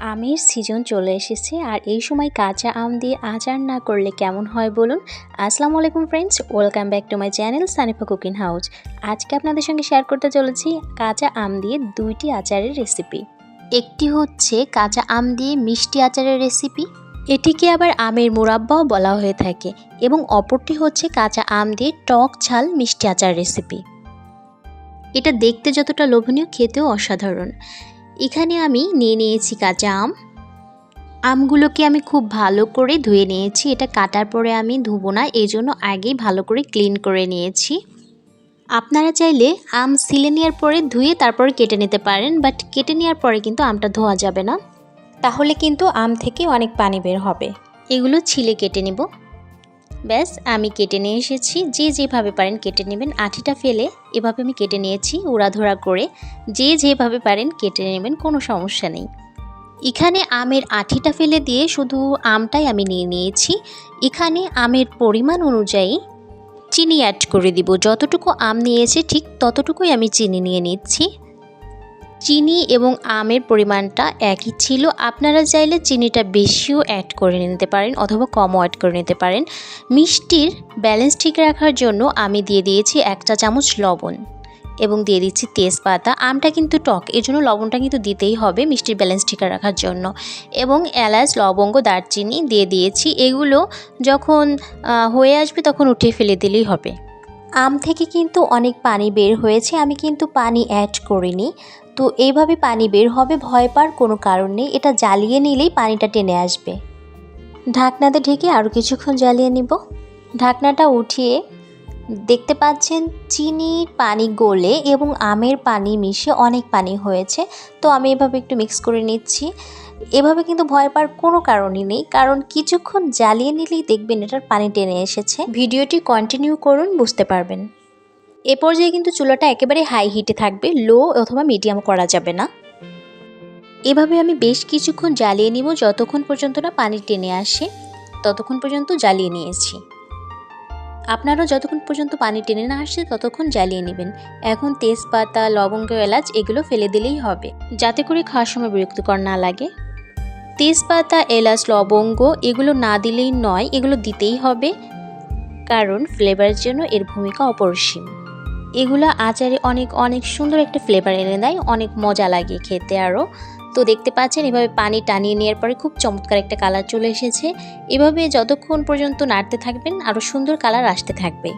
আমের সিজন চলে এসেছে আর এই সময় কাঁচা আম দিয়ে আচার না করলে কেমন হয় বলুন। আসসালামু আলাইকুম friends, welcome back to my channel Sanifa cooking house. আজকে আপনাদের সঙ্গে শেয়ার করতে চলেছি কাঁচা আম দিয়ে দুইটি আচারের রেসিপি। একটি হচ্ছে কাঁচা আম দিয়ে মিষ্টি আচারের রেসিপি, এটিকে আবার আমের মোরাব্বাও বলা হয়ে থাকে, এবং অপরটি হচ্ছে কাঁচা আম দিয়ে টক ঝাল মিষ্টি আচার রেসিপি। এটা দেখতে যতটা লোভনীয়, খেতেও অসাধারণ। এখানে আমি নিয়ে নিয়েছি কাঁচা আম। আমগুলোকে আমি খুব ভালো করে ধুয়ে নিয়েছি। এটা কাটার পরে আমি ধুবো না, এই জন্য আগেই ভালো করে ক্লিন করে নিয়েছি। আপনারা চাইলে আম ছিলে নেওয়ার পরে ধুয়ে তারপরে কেটে নিতে পারেন, বাট কেটে নেওয়ার পরে কিন্তু আমটা ধোয়া যাবে না, তাহলে কিন্তু আম থেকে অনেক পানি বের হবে। এগুলো ছিলে কেটে নিব। ব্যাস, আমি কেটে নিয়ে এসেছি। যে যেভাবে পারেন কেটে নেবেন। আঠিটা ফেলে এভাবে আমি কেটে নিয়েছি, উড়াধরা করে। যে যেভাবে পারেন কেটে নেবেন, কোনো সমস্যা নেই। এখানে আমের আঠিটা ফেলে দিয়ে শুধু আমটাই আমি নিয়ে নিয়েছি। এখানে আমের পরিমাণ অনুযায়ী চিনি অ্যাড করে দিব। যতটুকু আম নিয়েছি ঠিক ততটুকুই আমি চিনি নিয়ে নিচ্ছি। চিনি এবং আমের পরিমাণটা একই ছিল। আপনারা চাইলে চিনিটা বেশিও অ্যাড করে নিতে পারেন অথবা কমও অ্যাড করে নিতে পারেন। মিষ্টির ব্যালেন্স ঠিক রাখার জন্য আমি দিয়ে দিয়েছি 1 চা চামচ লবণ এবং দিয়ে দিচ্ছি তেজপাতা। আমটা কিন্তু টক, এই জন্য লবণটা কিন্তু দিতেই হবে মিষ্টির ব্যালেন্স ঠিক রাখার জন্য। এবং এলাচ, লবঙ্গ, দারচিনি দিয়ে দিয়েছি। এগুলো যখন হয়ে আসবে তখন উঠিয়ে ফেলে দিলেই হবে। আম থেকে কিন্তু অনেক পানি বের হয়েছে, আমি কিন্তু পানি অ্যাড করিনি। তো এইভাবে পানি বের হবে, ভয় পাওয়ার কোনো কারণ নেই। এটা জ্বালিয়ে নিলেই পানিটা টেনে আসবে। ঢাকনাতে ঢেকে আরও কিছুক্ষণ জ্বালিয়ে নিব। ঢাকনাটা উঠিয়ে দেখতে পাচ্ছেন চিনির পানি গলে এবং আমের পানি মিশে অনেক পানি হয়েছে। তো আমি এভাবে একটু মিক্স করে নিচ্ছি। এভাবে কিন্তু ভয় পাওয়ার কোনো কারণই নেই, কারণ কিছুক্ষণ জ্বালিয়ে নিলেই দেখবেন এটার পানি টেনে এসেছে। ভিডিওটি কন্টিনিউ করুন, বুঝতে পারবেন। এ পর্যায়ে কিন্তু চুলাটা একেবারে হাই হিটে থাকবে, লো অথবা মিডিয়াম করা যাবে না। এভাবে আমি বেশ কিছুক্ষণ জ্বালিয়ে নিব, যতক্ষণ পর্যন্ত না পানি টেনে আসে ততক্ষণ পর্যন্ত জ্বালিয়ে নিয়েছি। আপনারাও যতক্ষণ পর্যন্ত পানি টেনে না আসছে ততক্ষণ জ্বালিয়ে নেবেন। এখন তেজপাতা, লবঙ্গ, এলাচ এগুলো ফেলে দিলেই হবে, যাতে করে খাওয়ার সময় বিরক্তিকর না লাগে। তেজপাতা, এলাচ, লবঙ্গ এগুলো না দিলেই নয়, এগুলো দিতেই হবে, কারণ ফ্লেভারের জন্য এর ভূমিকা অপরিসীম। এগুলো আচারে অনেক অনেক সুন্দর একটা ফ্লেভার এনে দেয়, অনেক মজা লাগে খেতে আরও। তো দেখতে পাচ্ছেন এভাবে পানি টানিয়ে নেওয়ার পরে খুব চমৎকার একটা কালার চলে এসেছে। এভাবে যতক্ষণ পর্যন্ত নাড়তে থাকবেন আরও সুন্দর কালার আসতে থাকবে।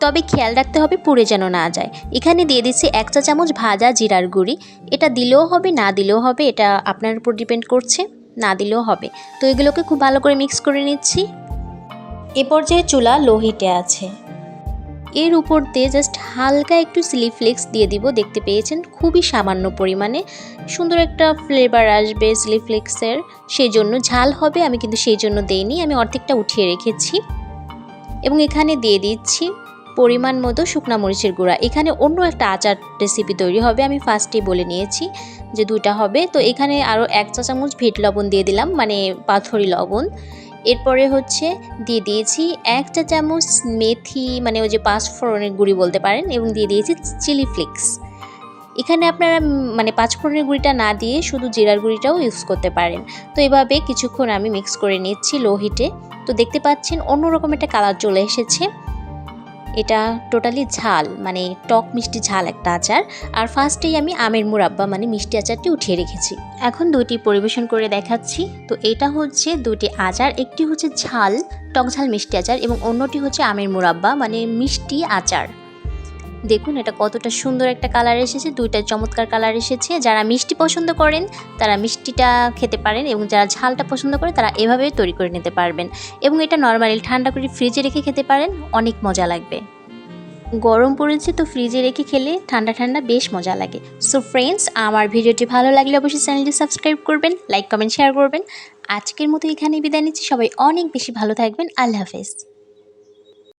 তবে খেয়াল রাখতে হবে পুড়ে যেন না যায়। এখানে দিয়ে দিচ্ছি 1 চা চামচ ভাজা জিরার গুঁড়ি। এটা দিলেও হবে, না দিলেও হবে, এটা আপনার উপর ডিপেন্ড করছে, না দিলেও হবে। তো এগুলোকে খুব ভালো করে মিক্স করে নিচ্ছি। এ পর্যায়ে চুলা লো হিটে আছে। এর উপর দিয়ে জাস্ট হালকা একটু চিলি ফ্লেক্স দিয়ে দিব। দেখতে পেয়েছেন খুবই সামান্য পরিমাণে, সুন্দর একটা ফ্লেভার আসবে চিলি ফ্লেক্সের, সেই জন্য ঝাল হবে। আমি কিন্তু সেই জন্য দেইনি, আমি অর্ধেকটা উঠিয়ে রেখেছি। এবং এখানে দিয়ে দিচ্ছি পরিমাণ মতো শুকনা মরিচের গুঁড়া। এখানে অন্য একটা আচার রেসিপি তৈরি হবে, আমি ফার্স্টেই বলে নিয়েছি যে 2টা হবে। তো এখানে আরও 1 চা চামচ ভিট লবণ দিয়ে দিলাম, মানে পাথরি লবণ। এরপরে হচ্ছে দিয়ে দিয়েছি 1 চা চামচ মেথি, মানে ওই যে 5 ফোড়নের গুঁড়ি বলতে পারেন, এবং দিয়ে দিয়েছি চিলি ফ্লেক্স। এখানে আপনারা মানে 5 ফোড়নের গুঁড়িটা না দিয়ে শুধু জিরার গুঁড়িটাও ইউজ করতে পারেন। তো এভাবে কিছুক্ষণ আমি মিক্স করে নিচ্ছি লো হিটে। তো দেখতে পাচ্ছেন অন্যরকম একটা কালার চলে এসেছে। এটা টোটালি ঝাল, মানে টক মিষ্টি ঝাল একটা আচার। আর ফার্স্টেই আমি আমের মোরাব্বা মানে মিষ্টি আচারটি উঠিয়ে রেখেছি। এখন দুটি পরিবেশন করে দেখাচ্ছি। তো এটা হচ্ছে দুটি আচার, একটি হচ্ছে ঝাল টক ঝাল মিষ্টি আচার এবং অন্যটি হচ্ছে আমের মোরাব্বা মানে মিষ্টি আচার। দেখুন এটা কতটা সুন্দর একটা কালার এসেছে, দুইটা চমৎকার কালার এসেছে। যারা মিষ্টি পছন্দ করেন তারা মিষ্টিটা খেতে পারেন, এবং যারা ঝালটা পছন্দ করে তারা এভাবে তৈরি করে নিতে পারবেন। এবং এটা নর্মালি ঠান্ডা করে ফ্রিজে রেখে খেতে পারেন, অনেক মজা লাগবে। গরম পড়েছে তো ফ্রিজে রেখে খেলে ঠান্ডা ঠান্ডা বেশ মজা লাগে। সো ফ্রেন্ডস, আমার ভিডিওটি ভালো লাগলে অবশ্যই চ্যানেলটি সাবস্ক্রাইব করবেন, লাইক, কমেন্ট, শেয়ার করবেন। আজকের মতো এখানেই বিদায় নিচ্ছি। সবাই অনেক বেশি ভালো থাকবেন। আল্লাহ হাফেজ।